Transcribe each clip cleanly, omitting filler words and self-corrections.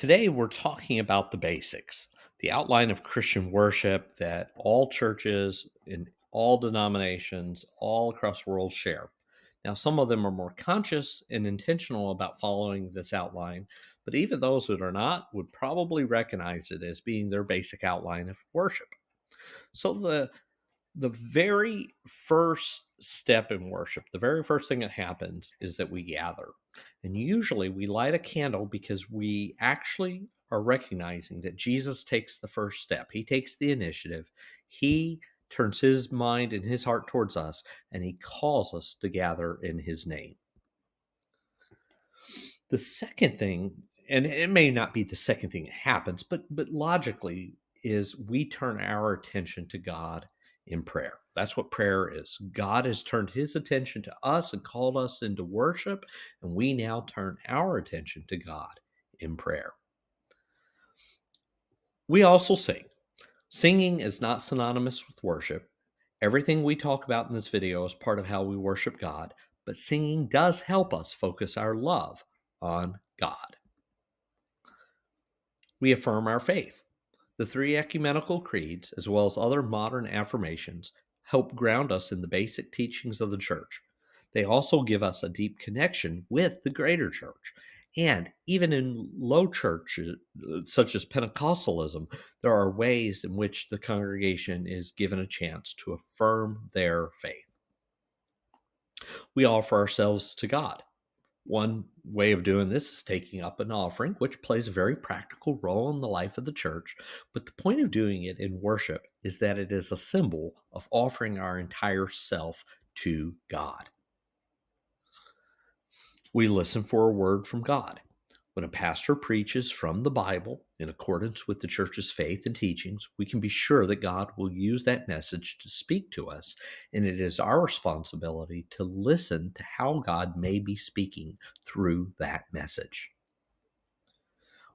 Today, we're talking about the basics, the outline of Christian worship that all churches in all denominations all across the world share. Now, some of them are more conscious and intentional about following this outline, but even those that are not would probably recognize it as being their basic outline of worship. So, the very first step in worship, the very first thing that happens is that we gather. And usually we light a candle because we actually are recognizing that Jesus takes the first step. He takes the initiative. He turns his mind and his heart towards us, and he calls us to gather in his name. The second thing, and it may not be the second thing that happens, but logically is we turn our attention to God in prayer. That's what prayer is. God has turned his attention to us and called us into worship, and we now turn our attention to God in prayer. We also sing. Singing is not synonymous with worship. Everything we talk about in this video is part of how we worship God, but singing does help us focus our love on God. We affirm our faith. The three ecumenical creeds, as well as other modern affirmations, help ground us in the basic teachings of the church. They also give us a deep connection with the greater church. And even in low churches, such as Pentecostalism, there are ways in which the congregation is given a chance to affirm their faith. We offer ourselves to God. One way of doing this is taking up an offering, which plays a very practical role in the life of the church. But the point of doing it in worship is that it is a symbol of offering our entire self to God. We listen for a word from God. When a pastor preaches from the Bible in accordance with the church's faith and teachings, we can be sure that God will use that message to speak to us, and it is our responsibility to listen to how God may be speaking through that message.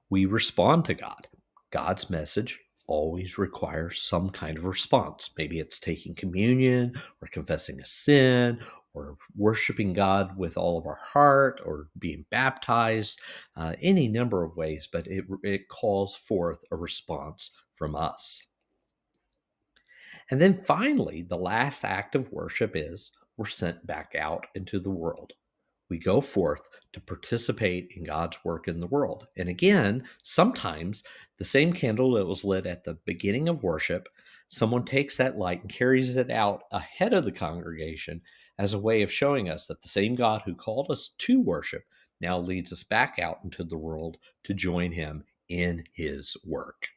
We respond to God. God's message always requires some kind of response. Maybe it's taking communion or confessing a sin or worshiping God with all of our heart or being baptized, any number of ways, but it calls forth a response from us. And then finally, the last act of worship is we're sent back out into the world. We go forth to participate in God's work in the world. And again, sometimes the same candle that was lit at the beginning of worship, someone takes that light and carries it out ahead of the congregation as a way of showing us that the same God who called us to worship now leads us back out into the world to join him in his work.